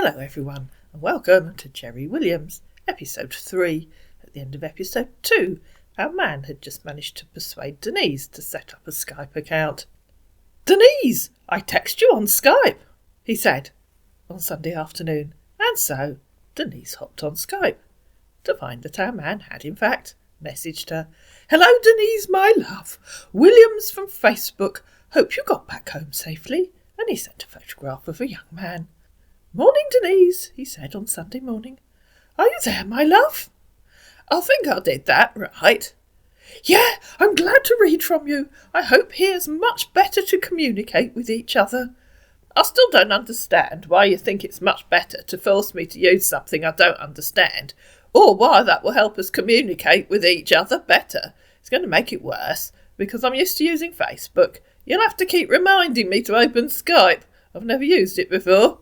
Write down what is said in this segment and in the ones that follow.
Hello everyone and welcome to Jerry Williams, episode 3. At the end of episode 2, our man had just managed to persuade Denise to set up a Skype account. "Denise, I text you on Skype," he said on Sunday afternoon, and so Denise hopped on Skype to find that our man had in fact messaged her. "Hello Denise, my love. Williams from Facebook. Hope you got back home safely." And he sent a photograph of a young man. "Morning, Denise," he said on Sunday morning. "Are you there, my love?" "I think I did that right." "Yeah, I'm glad to read from you. I hope here's much better to communicate with each other." "I still don't understand why you think it's much better to force me to use something I don't understand, or why that will help us communicate with each other better. It's going to make it worse, because I'm used to using Facebook. You'll have to keep reminding me to open Skype. I've never used it before."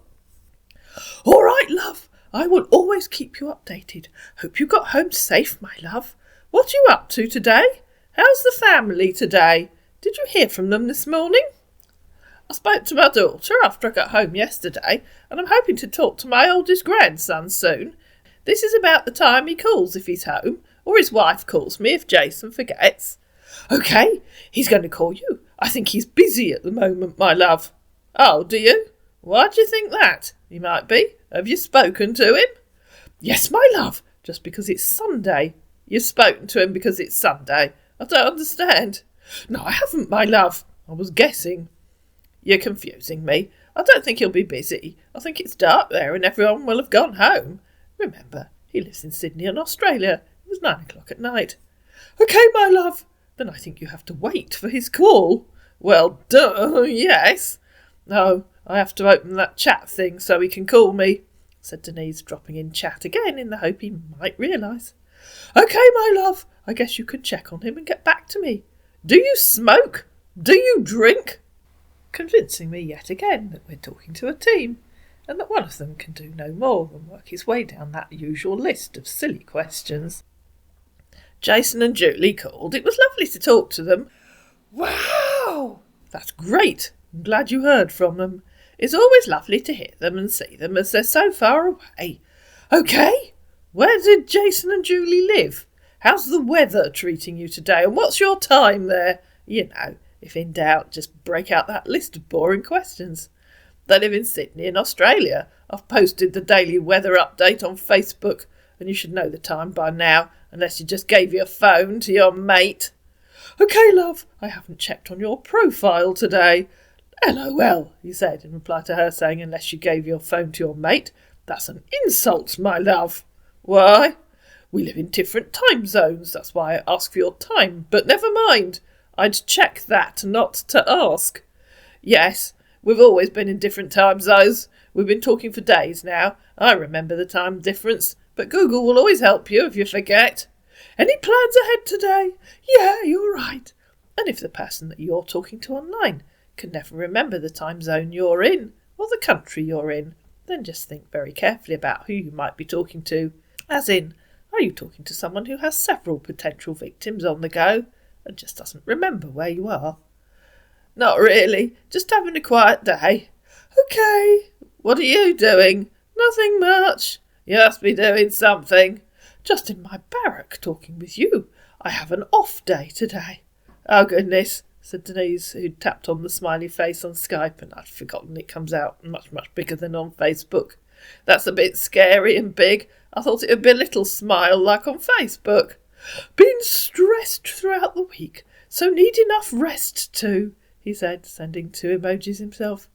"All right, love. I will always keep you updated. Hope you got home safe, my love. What are you up to today? How's the family today? Did you hear from them this morning?" "I spoke to my daughter after I got home yesterday, and I'm hoping to talk to my oldest grandson soon. This is about the time he calls if he's home, or his wife calls me if Jason forgets." "OK, he's going to call you. I think he's busy at the moment, my love." "Oh, do you? Why do you think that? He might be. Have you spoken to him?" "Yes, my love, just because it's Sunday." "You've spoken to him because it's Sunday? I don't understand." "No, I haven't, my love. I was guessing." "You're confusing me. I don't think he'll be busy. I think it's dark there and everyone will have gone home. Remember, he lives in Sydney in Australia. It was 9 o'clock at night." "OK, my love. Then I think you have to wait for his call." "Well, duh, yes." "No, I have to open that chat thing so he can call me," said Denise, dropping in chat again in the hope he might realise. "OK, my love. I guess you can check on him and get back to me. Do you smoke? Do you drink?" Convincing me yet again that we're talking to a team, and that one of them can do no more than work his way down that usual list of silly questions. Jason and Julie called. It was lovely to talk to them. "Wow! That's great. I'm glad you heard from them. It's always lovely to hear them and see them as they're so far away." "OK, where did Jason and Julie live? How's the weather treating you today, and what's your time there?" You know, if in doubt, just break out that list of boring questions. "They live in Sydney in Australia. I've posted the daily weather update on Facebook, and you should know the time by now, unless you just gave your phone to your mate." "OK, love, I haven't checked on your profile today." "LOL, he said in reply to her saying, "Unless you gave your phone to your mate. That's an insult, my love." "Why?" "We live in different time zones. That's why I ask for your time. But never mind. I'd check that, not to ask." "Yes, we've always been in different time zones. We've been talking for days now. I remember the time difference. But Google will always help you if you forget." "Any plans ahead today?" "Yeah, you're right." And if the person that you're talking to online can never remember the time zone you're in, or the country you're in, then just think very carefully about who you might be talking to. As in, are you talking to someone who has several potential victims on the go, and just doesn't remember where you are? "Not really, just having a quiet day." "OK. What are you doing?" "Nothing much." "You must be doing something." "Just in my barrack talking with you. I have an off day today." "Oh goodness," said Denise, who'd tapped on the smiley face on Skype, and I'd forgotten it comes out much, much bigger than on Facebook. "That's a bit scary and big. I thought it would be a little smile like on Facebook." "Been stressed throughout the week, so need enough rest too," he said, sending 2 emojis himself.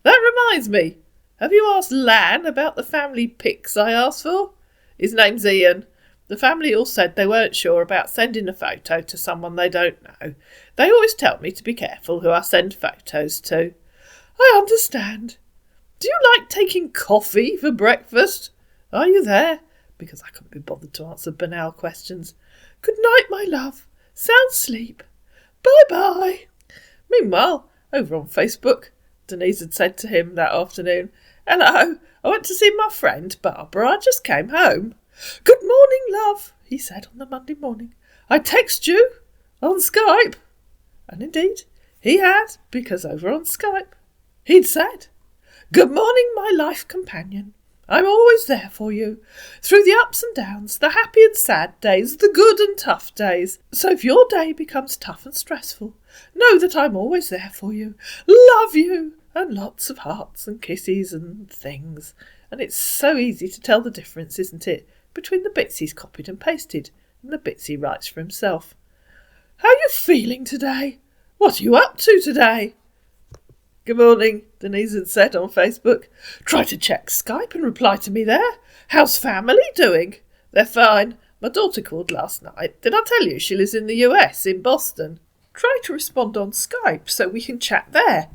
"That reminds me. Have you asked Lan about the family pics I asked for?" "His name's Ian. The family all said they weren't sure about sending a photo to someone they don't know. They always tell me to be careful who I send photos to." "I understand. Do you like taking coffee for breakfast?" "Are you there?" Because I couldn't be bothered to answer banal questions. "Good night, my love. Sound sleep. Bye-bye." Meanwhile, over on Facebook, Denise had said to him that afternoon, "Hello, I went to see my friend Barbara. I just came home." "Good morning, love," he said on the Monday morning. "I text you on Skype." And indeed, he had, because over on Skype, he'd said, "Good morning, my life companion. I'm always there for you. Through the ups and downs, the happy and sad days, the good and tough days. So if your day becomes tough and stressful, know that I'm always there for you. Love you. And lots of hearts and kisses and things. And it's so easy to tell the difference, isn't it, between the bits he's copied and pasted and the bits he writes for himself. How are you feeling today? What are you up to today? Good morning, Denise had said on Facebook. Try to check Skype and reply to me there. How's family doing? They're fine. My daughter called last night. Did I tell you she lives in the US, in Boston? Try to respond on Skype so we can chat there.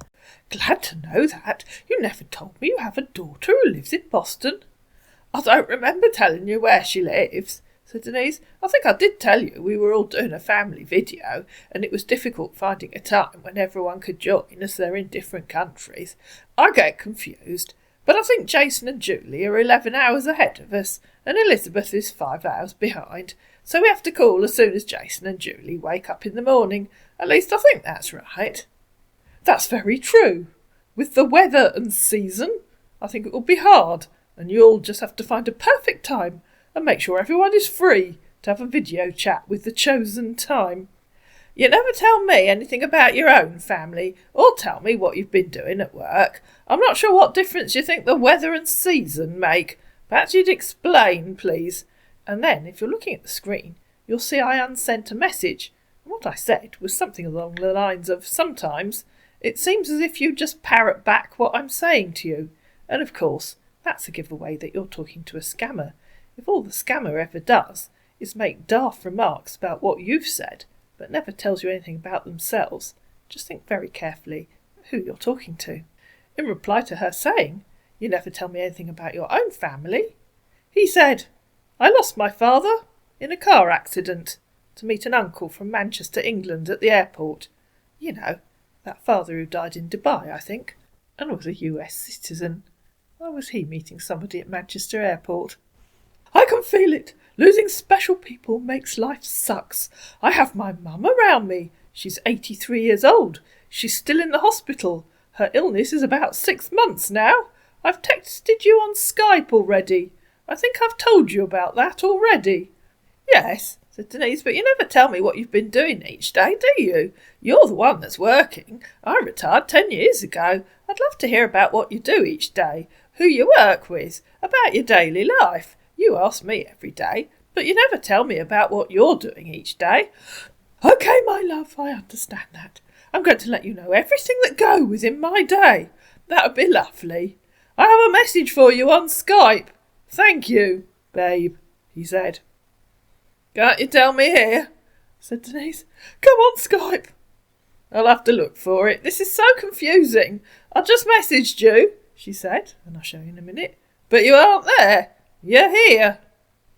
Glad to know that. You never told me you have a daughter who lives in Boston. I don't remember telling you where she lives, said Denise. I think I did tell you we were all doing a family video and it was difficult finding a time when everyone could join as they're in different countries. I get confused, but I think Jason and Julie are 11 hours ahead of us and Elizabeth is 5 hours behind, so we have to call as soon as Jason and Julie wake up in the morning. At least I think that's right. That's very true. With the weather and season, I think it will be hard, and you'll just have to find a perfect time and make sure everyone is free to have a video chat with the chosen time. You never tell me anything about your own family, or tell me what you've been doing at work. I'm not sure what difference you think the weather and season make. Perhaps you'd explain, please. And then, if you're looking at the screen, you'll see I unsent a message. And what I said was something along the lines of, sometimes it seems as if you just parrot back what I'm saying to you. And of course, that's a giveaway that you're talking to a scammer. If all the scammer ever does is make daft remarks about what you've said, but never tells you anything about themselves, just think very carefully who you're talking to. In reply to her saying, you never tell me anything about your own family, he said, I lost my father in a car accident to meet an uncle from Manchester, England at the airport. You know, that father who died in Dubai, I think, and was a US citizen. Why was he meeting somebody at Manchester Airport? I can feel it. Losing special people makes life sucks. I have my mum around me. She's 83 years old. She's still in the hospital. Her illness is about 6 months now. I've texted you on Skype already. I think I've told you about that already. Yes, said Denise, but you never tell me what you've been doing each day, do you? You're the one that's working. I retired 10 years ago. I'd love to hear about what you do each day, who you work with, about your daily life. You ask me every day, but you never tell me about what you're doing each day. OK, my love, I understand that. I'm going to let you know everything that goes in my day. That would be lovely. I have a message for you on Skype. Thank you, babe, he said. Can't you tell me here? Said Denise. Come on Skype. I'll have to look for it. This is so confusing. I just messaged you, she said, and I'll show you in a minute. But you aren't there. You're here.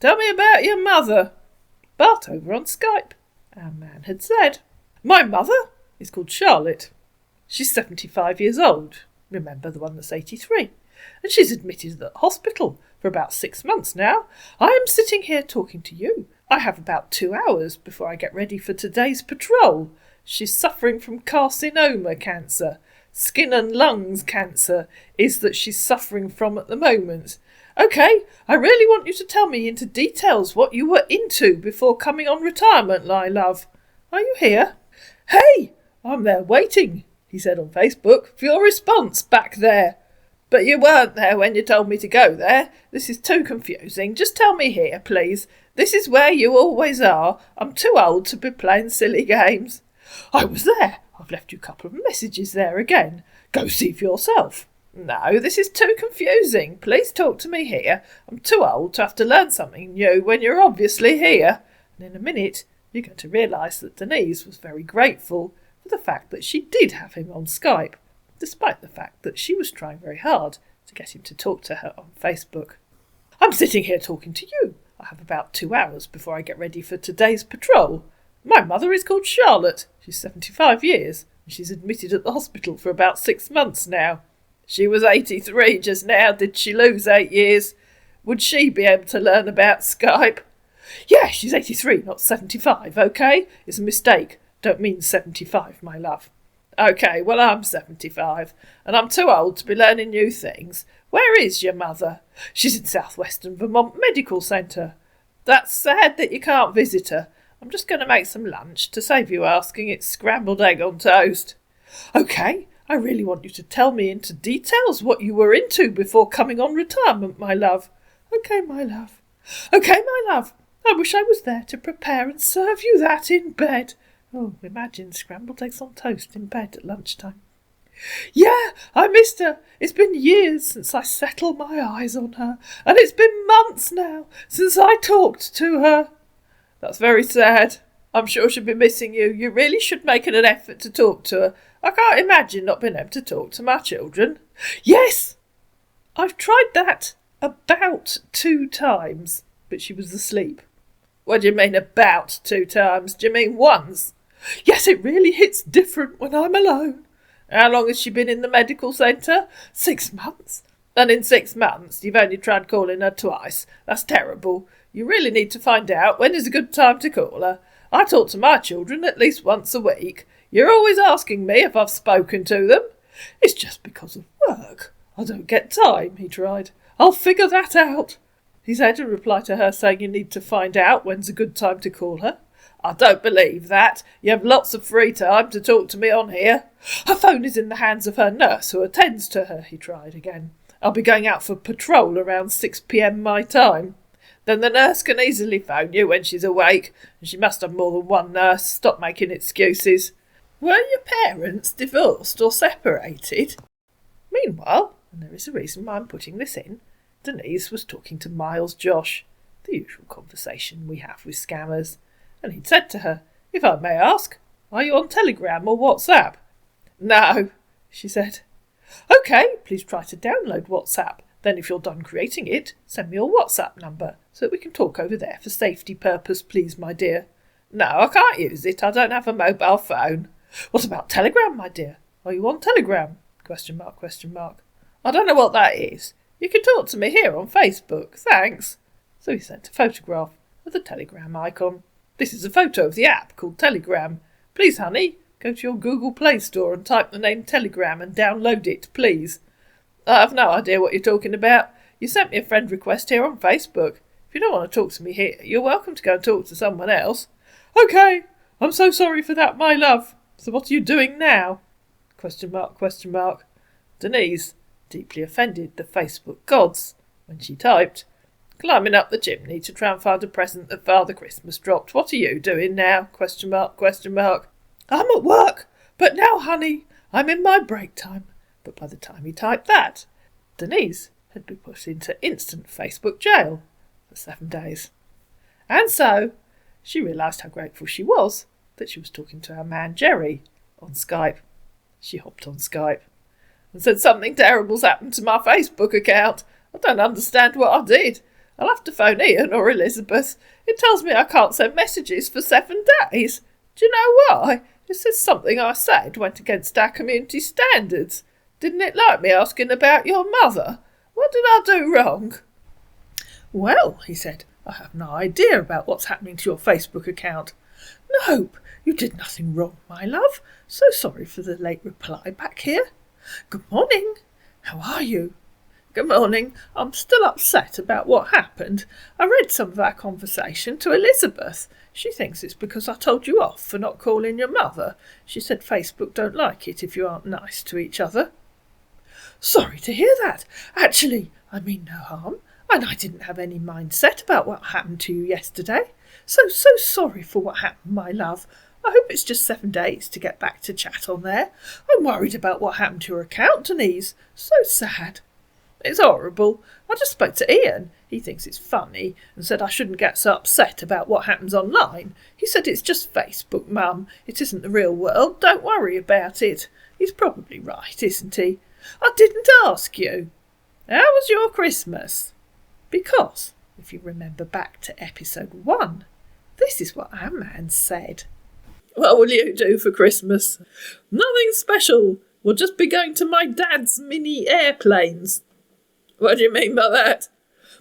Tell me about your mother. But over on Skype, our man had said, my mother is called Charlotte. She's 75 years old. Remember the one that's 83. And she's admitted at the hospital for about 6 months now. I am sitting here talking to you. I have about 2 hours before I get ready for today's patrol. She's suffering from carcinoma cancer. Skin and lungs cancer is that she's suffering from at the moment. OK, I really want you to tell me into details what you were into before coming on retirement, my love. Are you here? Hey, I'm there waiting, he said on Facebook, for your response back there. But you weren't there when you told me to go there. This is too confusing. Just tell me here, please. This is where you always are. I'm too old to be playing silly games. I was there. I've left you a couple of messages there again. Go see for yourself. No, this is too confusing. Please talk to me here. I'm too old to have to learn something new when you're obviously here. And in a minute, you're going to realise that Denise was very grateful for the fact that she did have him on Skype, despite the fact that she was trying very hard to get him to talk to her on Facebook. I'm sitting here talking to you. I have about 2 hours before I get ready for today's patrol. My mother is called Charlotte. She's 75 years, and she's admitted at the hospital for about 6 months now. She was 83 just now. Did she lose 8 years? Would she be able to learn about Skype? Yeah, she's 83, not 75, OK? It's a mistake. Don't mean 75, my love. OK, well, I'm 75, and I'm too old to be learning new things. Where is your mother? She's in southwestern Vermont Medical Centre. That's sad that you can't visit her. I'm just going to make some lunch. To save you asking, it's scrambled egg on toast. OK, I really want you to tell me into details what you were into before coming on retirement, my love. OK, my love. OK, my love. I wish I was there to prepare and serve you that in bed. Oh, imagine scrambled eggs on toast in bed at lunchtime. Yeah, I missed her. It's been years since I settled my eyes on her, and it's been months now since I talked to her. That's very sad. I'm sure she'll be missing you. You really should make an effort to talk to her. I can't imagine not being able to talk to my children. Yes, I've tried that about 2 times, but she was asleep. What do you mean about 2 times? Do you mean once? Yes, it really hits different when I'm alone. How long has she been in the medical centre? 6 months. And in 6 months you've only tried calling her twice. That's terrible. You really need to find out when is a good time to call her. I talk to my children at least once a week. You're always asking me if I've spoken to them. It's just because of work. I don't get time, he tried. I'll figure that out. He said in reply to her saying you need to find out when's a good time to call her. I don't believe that. You have lots of free time to talk to me on here. Her phone is in the hands of her nurse who attends to her, he tried again. I'll be going out for patrol around 6 p.m. my time. Then the nurse can easily phone you when she's awake, and she must have more than one nurse. Stop making excuses. Were your parents divorced or separated? Meanwhile, and there is a reason why I'm putting this in, Denise was talking to Miles Josh, the usual conversation we have with scammers. And he'd said to her, if I may ask, are you on Telegram or WhatsApp? No, she said. OK, please try to download WhatsApp. Then if you're done creating it, send me your WhatsApp number so that we can talk over there for safety purpose, please, my dear. No, I can't use it. I don't have a mobile phone. What about Telegram, my dear? Are you on Telegram? ? I don't know what that is. You can talk to me here on Facebook. Thanks. So he sent a photograph of the Telegram icon. This is a photo of the app called Telegram. Please, honey, go to your Google Play Store and type the name Telegram and download it, please. I have no idea what you're talking about. You sent me a friend request here on Facebook. If you don't want to talk to me here, you're welcome to go and talk to someone else. OK, I'm so sorry for that, my love. So what are you doing now? ? Denise deeply offended the Facebook gods when she typed, climbing up the chimney to try and find a present that Father Christmas dropped. What are you doing now? ? I'm at work, but now, honey, I'm in my break time. But by the time he typed that, Denise had been put into instant Facebook jail for 7 days. And so she realised how grateful she was that she was talking to her man Jerry on Skype. She hopped on Skype and said something terrible's happened to my Facebook account. I don't understand what I did. I'll have to phone Ian or Elizabeth. It tells me I can't send messages for 7 days. Do you know why? It says something I said went against our community standards. Didn't it like me asking about your mother? What did I do wrong? Well, he said, I have no idea about what's happening to your Facebook account. Nope, you did nothing wrong, my love. So sorry for the late reply back here. Good morning. How are you? Good morning. I'm still upset about what happened. I read some of our conversation to Elizabeth. She thinks it's because I told you off for not calling your mother. She said Facebook don't like it if you aren't nice to each other. Sorry to hear that. Actually, I mean no harm, and I didn't have any mindset about what happened to you yesterday. So sorry for what happened, my love. I hope it's just 7 days to get back to chat on there. I'm worried about what happened to your account, Denise. So sad. It's horrible. I just spoke to Ian. He thinks it's funny and said I shouldn't get so upset about what happens online. He said it's just Facebook, Mum. It isn't the real world. Don't worry about it. He's probably right, isn't he? I didn't ask you. How was your Christmas? Because, if you remember back to episode 1, this is what our man said. What will you do for Christmas? Nothing special. We'll just be going to my dad's mini airplanes. What do you mean by that?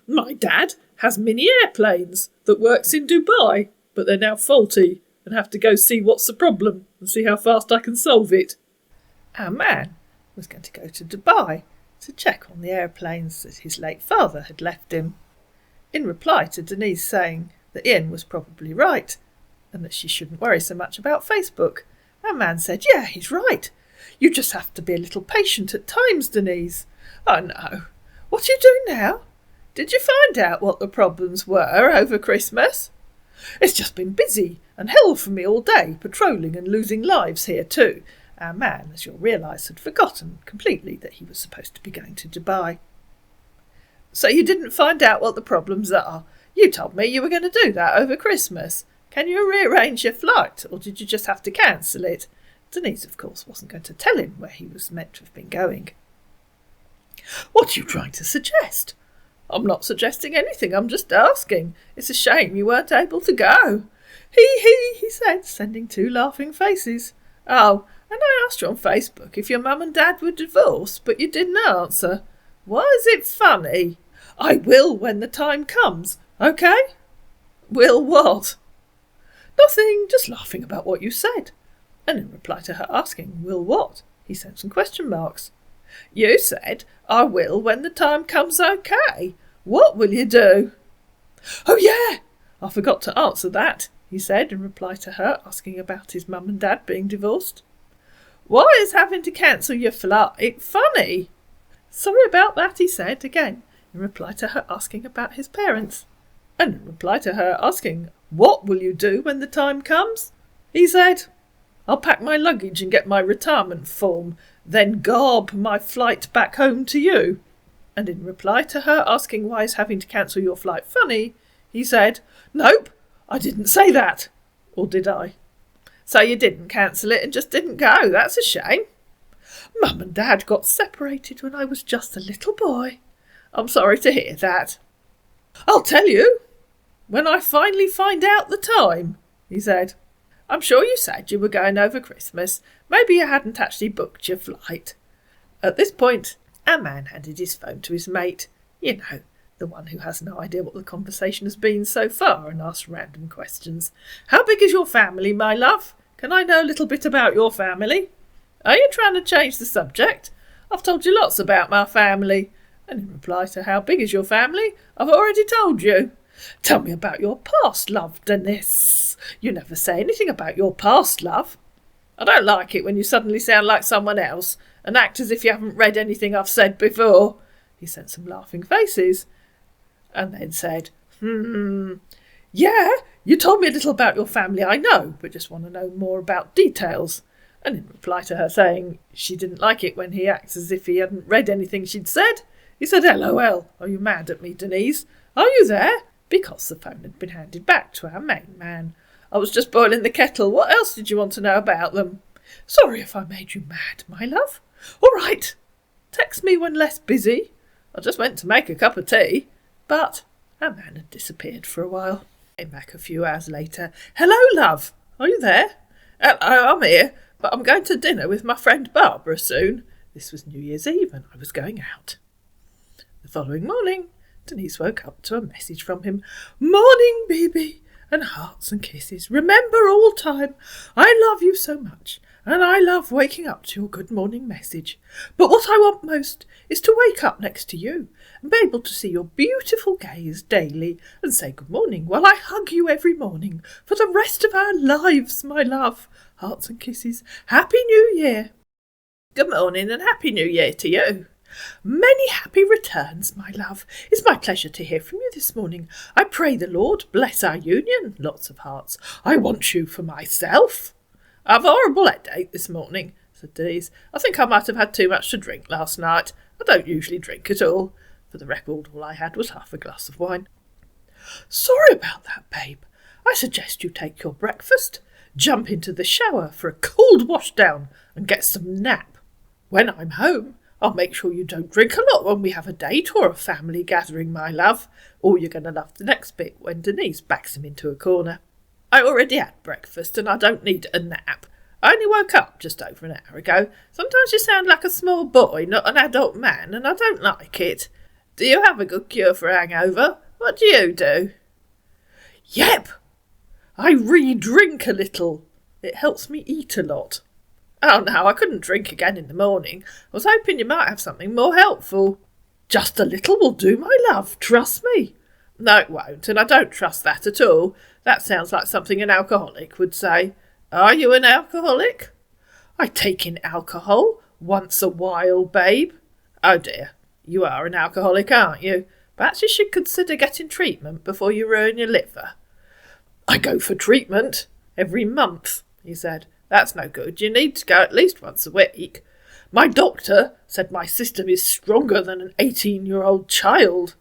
My dad has mini airplanes that works in Dubai, but they're now faulty and have to go see what's the problem and see how fast I can solve it. Our man was going to go to Dubai to check on the aeroplanes that his late father had left him. In reply to Denise saying that Ian was probably right, and that she shouldn't worry so much about Facebook, our man said, "Yeah, he's right. You just have to be a little patient at times, Denise." "Oh no. What are you doing now? Did you find out what the problems were over Christmas?" "It's just been busy and hell for me all day, patrolling and losing lives here too." Our man, as you'll realise, had forgotten completely that he was supposed to be going to Dubai. "So you didn't find out what the problems are? You told me you were going to do that over Christmas. Can you rearrange your flight, or did you just have to cancel it?" Denise, of course, wasn't going to tell him where he was meant to have been going. "What are you trying to suggest?" "I'm not suggesting anything, I'm just asking. It's a shame you weren't able to go." He said, sending 2 laughing faces. "Oh, and I asked you on Facebook if your mum and dad were divorced, but you didn't answer. Why is it funny?" "I will when the time comes, okay?" "Will what?" "Nothing, just laughing about what you said." And in reply to her asking, "Will what?" he sent some question marks. "You said, 'I will when the time comes, okay.' What will you do?" "Oh yeah, I forgot to answer that," he said in reply to her asking about his mum and dad being divorced. "Why is having to cancel your flight funny?" "Sorry about that," he said again in reply to her asking about his parents. And in reply to her asking, "What will you do when the time comes?" he said, "I'll pack my luggage and get my retirement form, then garb my flight back home to you." And in reply to her asking why is having to cancel your flight funny, he said, "Nope, I didn't say that. Or did I?" "So you didn't cancel it and just didn't go. That's a shame." "Mum and Dad got separated when I was just a little boy." "I'm sorry to hear that." "I'll tell you when I finally find out the time," he said. "I'm sure you said you were going over Christmas. Maybe you hadn't actually booked your flight." At this point, our man handed his phone to his mate. You know, the one who has no idea what the conversation has been so far and asks random questions. "How big is your family, my love? Can I know a little bit about your family?" "Are you trying to change the subject? I've told you lots about my family." And in reply to "How big is your family?" "I've already told you." "Tell me about your past love, Denise. You never say anything about your past love." "I don't like it when you suddenly sound like someone else and act as if you haven't read anything I've said before." He sent some laughing faces and then said, "Yeah, you told me a little about your family, I know, but just want to know more about details." And in reply to her saying she didn't like it when he acts as if he hadn't read anything she'd said, he said, "LOL, are you mad at me, Denise? Are you there?" Because the phone had been handed back to our main man. "I was just boiling the kettle. What else did you want to know about them?" "Sorry if I made you mad, my love." "All right. Text me when less busy. I just went to make a cup of tea." But our man had disappeared for a while. Came back a few hours later. "Hello, love. Are you there?" "Hello, I'm here, but I'm going to dinner with my friend Barbara soon." This was New Year's Eve and I was going out. The following morning, Denise woke up to a message from him. "Morning, baby," and hearts and kisses. "Remember all time, I love you so much, and I love waking up to your good morning message. But what I want most is to wake up next to you and be able to see your beautiful gaze daily and say good morning while I hug you every morning for the rest of our lives, my love. Hearts and kisses. Happy New Year." "Good morning and Happy New Year to you." "Many happy returns, my love. It's my pleasure to hear from you this morning. I pray the Lord bless our union." Lots of hearts. "I want you for myself." "I've a horrible headache this morning," said Denise. "I think I might have had too much to drink last night. I don't usually drink at all." For the record, all I had was half a glass of wine. "Sorry about that, babe. I suggest you take your breakfast, jump into the shower for a cold wash down and get some nap. When I'm home, I'll make sure you don't drink a lot when we have a date or a family gathering, my love." Or you're going to love the next bit when Denise backs him into a corner. "I already had breakfast and I don't need a nap. I only woke up just over an hour ago. Sometimes you sound like a small boy, not an adult man, and I don't like it. Do you have a good cure for hangover? What do you do?" "Yep. I re-drink a little. It helps me eat a lot." Oh no, I couldn't drink again in the morning. I was hoping you might have something more helpful. Just a little will do, my love, trust me. No, it won't, and I don't trust that at all. That sounds like something an alcoholic would say. Are you an alcoholic? I take in alcohol once a while, babe. Oh dear, you are an alcoholic, aren't you? Perhaps you should consider getting treatment before you ruin your liver. I go for treatment every month, he said. That's no good. You need to go at least once a week. My doctor said my system is stronger than an 18-year-old child.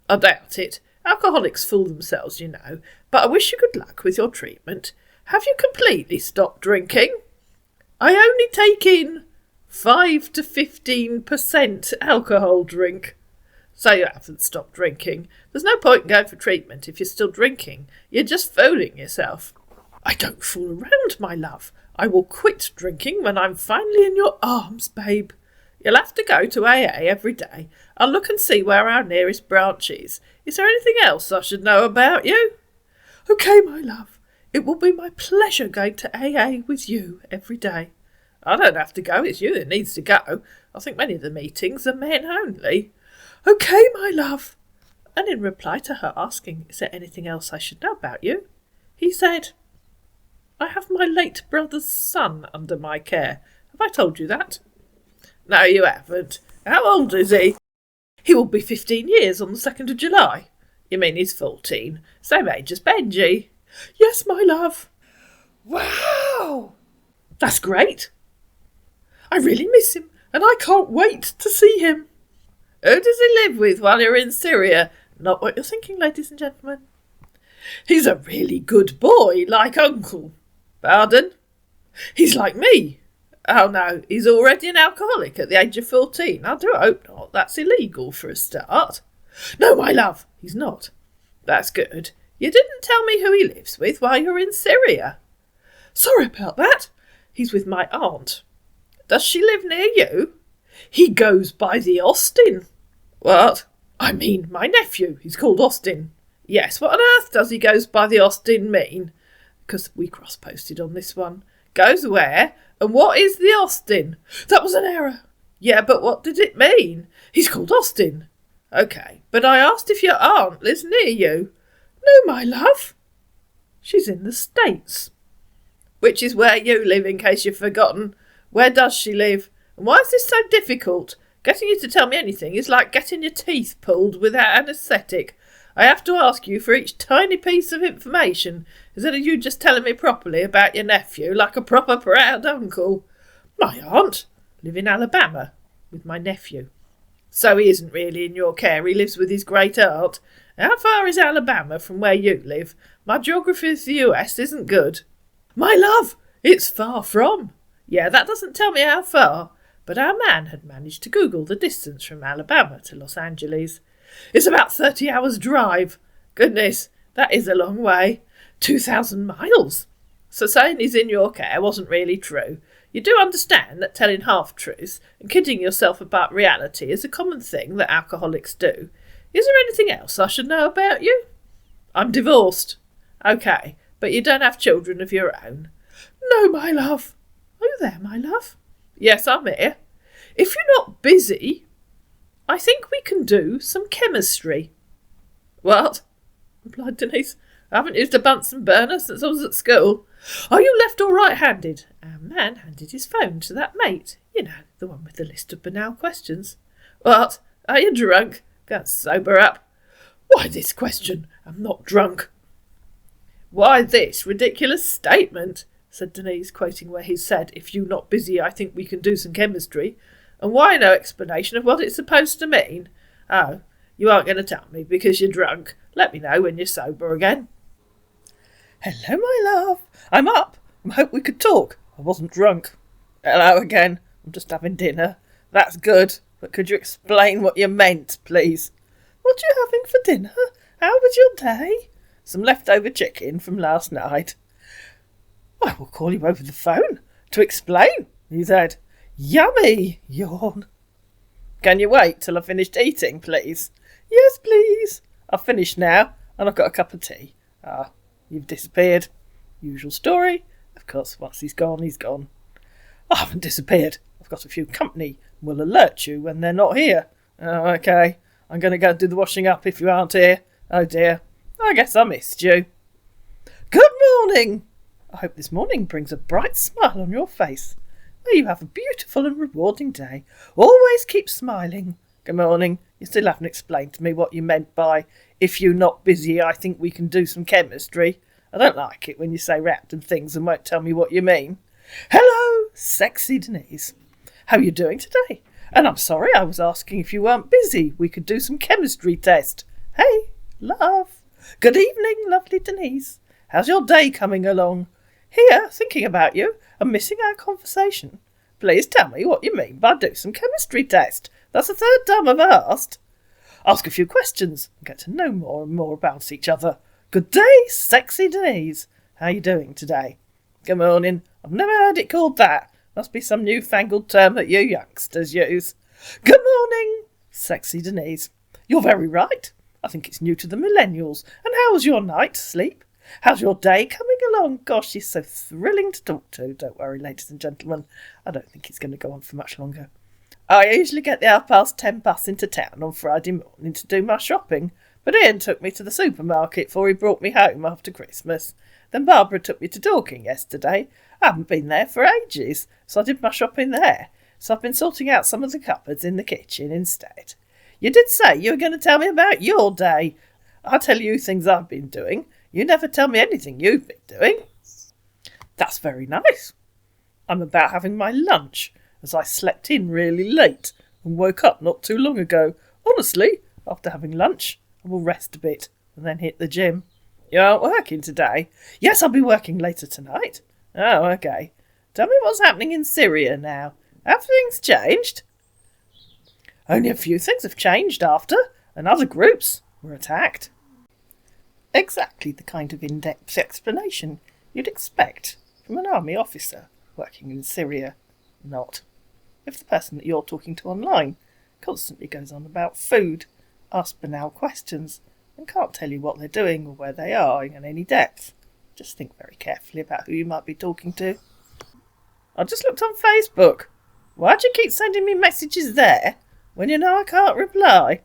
I doubt it. Alcoholics fool themselves, you know. But I wish you good luck with your treatment. Have you completely stopped drinking? I only take in 5 to 15% alcohol drink. So you haven't stopped drinking. There's no point in going for treatment if you're still drinking. You're just fooling yourself. I don't fool around, my love. I will quit drinking when I'm finally in your arms, babe. You'll have to go to AA every day. I'll look and see where our nearest branch is. Is there anything else I should know about you? OK, my love. It will be my pleasure going to AA with you every day. I don't have to go. It's you that needs to go. I think many of the meetings are men only. OK, my love. And in reply to her asking, is there anything else I should know about you, he said, I have my late brother's son under my care. Have I told you that? No, you haven't. How old is he? He will be 15 years on the 2nd of July. You mean he's 14? Same age as Benji. Yes, my love. Wow! That's great. I really miss him, and I can't wait to see him. Who does he live with while you're in Syria? Not what you're thinking, ladies and gentlemen. He's a really good boy, like Uncle. Pardon? He's like me. Oh no, he's already an alcoholic at the age of 14. I do hope not. That's illegal for a start. No, my love, he's not. That's good. You didn't tell me who he lives with while you're in Syria. Sorry about that. He's with my aunt. Does she live near you? He goes by the Austin. What? I mean, my nephew. He's called Austin. Yes, what on earth does he goes by the Austin mean? Because we cross-posted on this one. Goes where? And what is the Austin? That was an error. Yeah, but what did it mean? He's called Austin. OK, but I asked if your aunt lives near you. No, my love. She's in the States. Which is where you live, in case you've forgotten. Where does she live? And why is this so difficult? Getting you to tell me anything is like getting your teeth pulled without anaesthetic. I have to ask you for each tiny piece of information, instead of you just telling me properly about your nephew like a proper proud uncle. My aunt live in Alabama with my nephew. So he isn't really in your care, he lives with his great aunt. How far is Alabama from where you live? My geography of the US isn't good. My love, it's far from. Yeah, that doesn't tell me how far, but our man had managed to Google the distance from Alabama to Los Angeles. It's about 30 hours drive. Goodness, that is a long way. 2,000 miles. So saying he's in your care wasn't really true. You do understand that telling half-truths and kidding yourself about reality is a common thing that alcoholics do. Is there anything else I should know about you? I'm divorced. OK, but you don't have children of your own. No, my love. Are you there, my love? Yes, I'm here. If you're not busy, I think we can do some chemistry. What? Replied Denise. I haven't used a Bunsen burner since I was at school. Are you left or right-handed? Our man handed his phone to that mate. You know, the one with the list of banal questions. What? Are you drunk? Go and sober up. Why this question? I'm not drunk. Why this ridiculous statement? Said Denise, quoting where he said, if you're not busy, I think we can do some chemistry. And why no explanation of what it's supposed to mean? Oh, you aren't going to tell me because you're drunk. Let me know when you're sober again. Hello, my love. I'm up. I hope we could talk. I wasn't drunk. Hello again. I'm just having dinner. That's good. But could you explain what you meant, please? What are you having for dinner? How was your day? Some leftover chicken from last night. I will call you over the phone to explain, he said. Yummy, yawn. Can you wait till I've finished eating, please? Yes, please. I've finished now, and I've got a cup of tea. You've disappeared. Usual story. Of course, once he's gone, he's gone. I haven't disappeared. I've got a few company and will alert you when they're not here. Oh, okay. I'm going to go do the washing up if you aren't here. Oh dear. I guess I missed you. Good morning. I hope this morning brings a bright smile on your face. May you have a beautiful and rewarding day. Always keep smiling. Good morning. You still haven't explained to me what you meant by, if you're not busy, I think we can do some chemistry. I don't like it when you say random things and won't tell me what you mean. Hello, sexy Denise. How are you doing today? And I'm sorry, I was asking if you weren't busy. We could do some chemistry test. Hey, love. Good evening, lovely Denise. How's your day coming along? Here, thinking about you and missing our conversation. Please tell me what you mean by do some chemistry test. That's the third time I've asked. Ask a few questions and get to know more and more about each other. Good day, sexy Denise. How are you doing today? Good morning. I've never heard it called that. Must be some newfangled term that you youngsters use. Good morning, sexy Denise. You're very right. I think it's new to the millennials. And how was your night's sleep? How's your day coming along? Gosh, she's so thrilling to talk to. Don't worry, ladies and gentlemen. I don't think it's going to go on for much longer. I usually get the 10:30 bus into town on Friday morning to do my shopping, but Ian took me to the supermarket before he brought me home after Christmas. Then Barbara took me to Dorking yesterday. I haven't been there for ages, so I did my shopping there. So I've been sorting out some of the cupboards in the kitchen instead. You did say you were going to tell me about your day. I'll tell you things I've been doing. You never tell me anything you've been doing. That's very nice. I'm about having my lunch, as I slept in really late and woke up not too long ago. Honestly, after having lunch, I will rest a bit and then hit the gym. You aren't working today? Yes, I'll be working later tonight. Oh, okay. Tell me what's happening in Syria now. Have things changed? Only a few things have changed after, and other groups were attacked. Exactly the kind of in-depth explanation you'd expect from an army officer working in Syria. Not. If the person that you're talking to online constantly goes on about food, asks banal questions, and can't tell you what they're doing or where they are in any depth, just think very carefully about who you might be talking to. I just looked on Facebook. Why do you keep sending me messages there when you know I can't reply?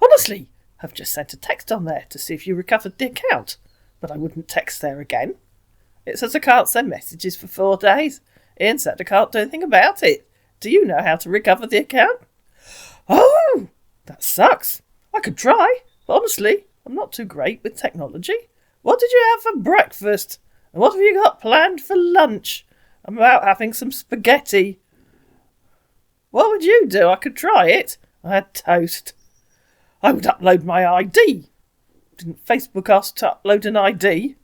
Honestly, I've just sent a text on there to see if you recovered the account, but I wouldn't text there again. It says I can't send messages for 4 days. Ian said I can't do anything about it. Do you know how to recover the account? Oh, that sucks. I could try, but honestly, I'm not too great with technology. What did you have for breakfast? And what have you got planned for lunch? I'm about having some spaghetti. What would you do? I could try it. I had toast. I would upload my ID. Didn't Facebook ask to upload an ID?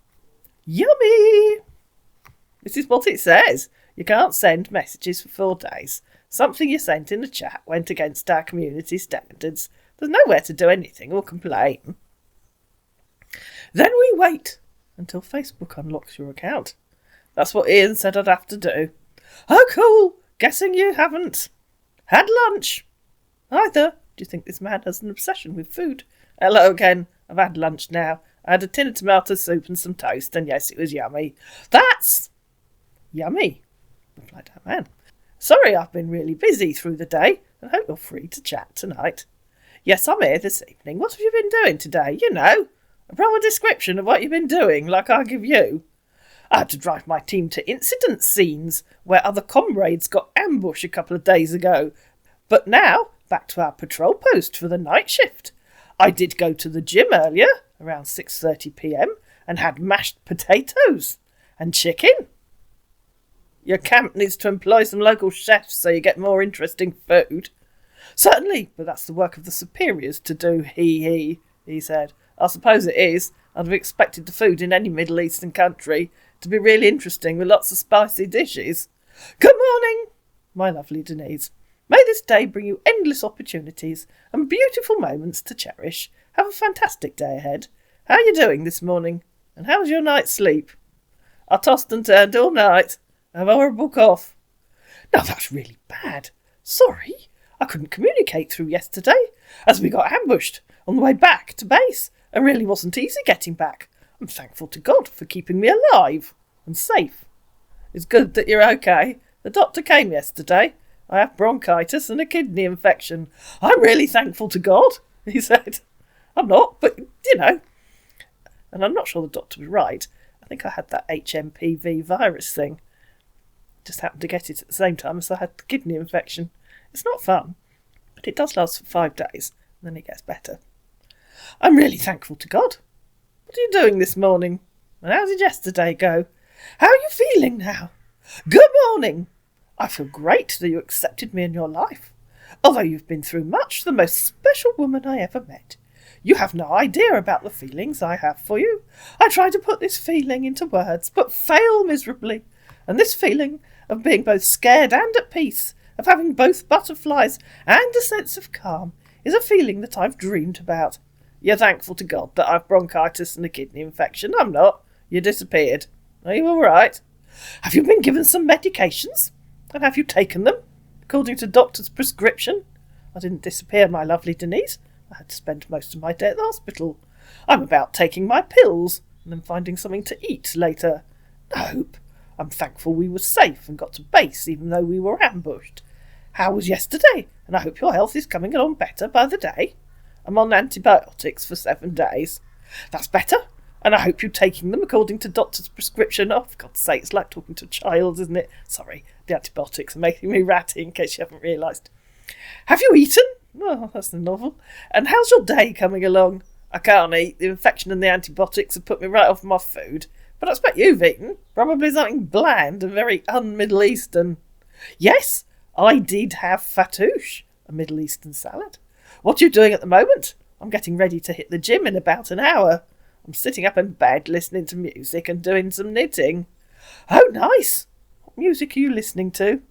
Yummy! This is what it says. You can't send messages for 4 days. Something you sent in the chat went against our community standards. There's nowhere to do anything or complain. Then we wait until Facebook unlocks your account. That's what Ian said I'd have to do. Oh, cool. Guessing you haven't had lunch. Either. Do you think this man has an obsession with food? Hello again. I've had lunch now. I had a tin of tomato soup and some toast, and yes, it was yummy. That's yummy, replied our man. Sorry, I've been really busy through the day, and hope you're free to chat tonight. Yes, I'm here this evening. What have you been doing today? You know, a proper description of what you've been doing, like I give you. I had to drive my team to incident scenes where other comrades got ambushed a couple of days ago. But now, back to our patrol post for the night shift. I did go to the gym earlier, around 6:30 p.m, and had mashed potatoes and chicken. Your camp needs to employ some local chefs so you get more interesting food. Certainly, but that's the work of the superiors to do, he said. I suppose it is. I'd have expected the food in any Middle Eastern country to be really interesting with lots of spicy dishes. Good morning, my lovely Denise. May this day bring you endless opportunities and beautiful moments to cherish. Have a fantastic day ahead. How are you doing this morning? And how was your night's sleep? I tossed and turned all night. I have a horrible cough. Now that's really bad. Sorry, I couldn't communicate through yesterday, as we got ambushed on the way back to base, and really wasn't easy getting back. I'm thankful to God for keeping me alive and safe. It's good that you're okay. The doctor came yesterday. I have bronchitis and a kidney infection. I'm really thankful to God, he said. I'm not, but, And I'm not sure the doctor was right. I think I had that HMPV virus thing. Just happened to get it at the same time as I had the kidney infection. It's not fun, but it does last for 5 days, and then it gets better. I'm really thankful to God. What are you doing this morning? And how did yesterday go? How are you feeling now? Good morning. I feel great that you accepted me in your life. Although you've been through much, the most special woman I ever met. You have no idea about the feelings I have for you. I try to put this feeling into words, but fail miserably. And this feeling of being both scared and at peace, of having both butterflies and a sense of calm, is a feeling that I've dreamed about. You're thankful to God that I've bronchitis and a kidney infection. I'm not. You disappeared. Are you all right? Have you been given some medications? And have you taken them, according to doctor's prescription? I didn't disappear, my lovely Denise. I had to spend most of my day at the hospital. I'm about taking my pills and then finding something to eat later. Nope. I'm thankful we were safe and got to base even though we were ambushed. How was yesterday? And I hope your health is coming along better by the day. I'm on antibiotics for 7 days. That's better. And I hope you're taking them according to doctor's prescription. Oh, for God's sake, it's like talking to a child, isn't it? Sorry, the antibiotics are making me ratty in case you haven't realised. Have you eaten? Oh, that's the novel. And how's your day coming along? I can't eat. The infection and the antibiotics have put me right off my food. But I expect you've eaten. Probably something bland and very un-Middle Eastern. Yes, I did have fattoush, a Middle Eastern salad. What are you doing at the moment? I'm getting ready to hit the gym in about an hour. I'm sitting up in bed listening to music and doing some knitting. Oh, nice. What music are you listening to?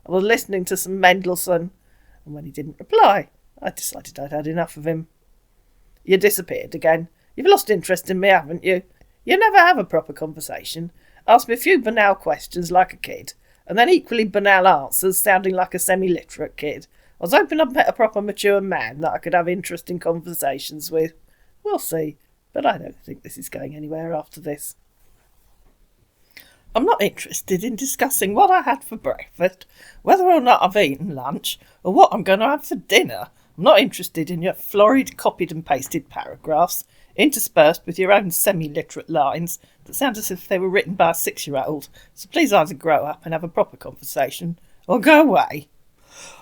I was listening to some Mendelssohn, and when he didn't reply, I decided I'd had enough of him. You disappeared again. You've lost interest in me, haven't you? You never have a proper conversation. Ask me a few banal questions like a kid, and then equally banal answers sounding like a semi-literate kid. I was hoping I'd met a proper mature man that I could have interesting conversations with. We'll see, but I don't think this is going anywhere after this. I'm not interested in discussing what I had for breakfast, whether or not I've eaten lunch, or what I'm going to have for dinner. I'm not interested in your florid copied and pasted paragraphs, interspersed with your own semi-literate lines that sound as if they were written by a 6-year-old. So please either grow up and have a proper conversation, or go away.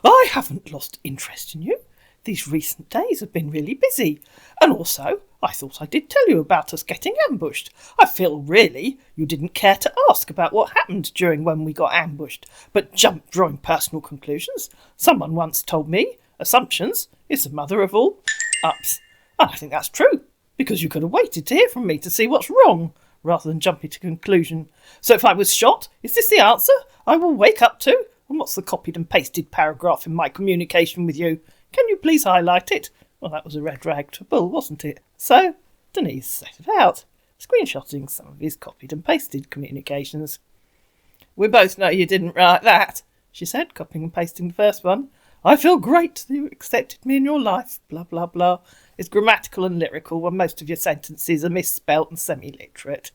I haven't lost interest in you. These recent days have been really busy. And also, I thought I did tell you about us getting ambushed. I feel really you didn't care to ask about what happened during when we got ambushed, but jumped drawing personal conclusions. Someone once told me, assumptions is the mother of all ups. And I think that's true, because you could have waited to hear from me to see what's wrong, rather than jumping to conclusion. So if I was shot, is this the answer I will wake up to? And what's the copied and pasted paragraph in my communication with you? Can you please highlight it? Well, that was a red rag to bull, wasn't it? So, Denise set it out, screenshotting some of his copied and pasted communications. We both know you didn't write that, she said, copying and pasting the first one. I feel great that you accepted me in your life, blah, blah, blah. It's grammatical and lyrical when most of your sentences are misspelt and semi-literate.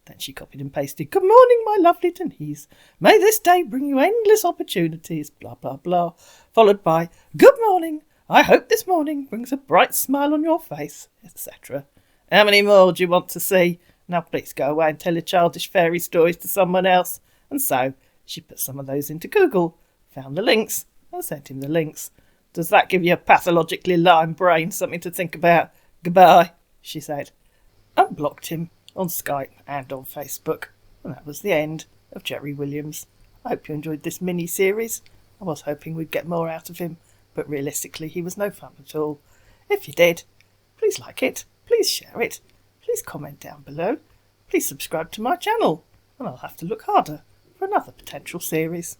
Then she copied and pasted, Good morning, my lovely Denise. May this day bring you endless opportunities, blah, blah, blah. Followed by, Good morning. I hope this morning brings a bright smile on your face, etc. How many more do you want to see? Now please go away and tell your childish fairy stories to someone else. And so she put some of those into Google, found the links, and sent him the links. Does that give you a pathologically lime brain something to think about? Goodbye, she said, and blocked him on Skype and on Facebook. And that was the end of Jerry Williams. I hope you enjoyed this mini-series. I was hoping we'd get more out of him, but realistically he was no fun at all. If you did, please like it, please share it, please comment down below, please subscribe to my channel, and I'll have to look harder for another potential series.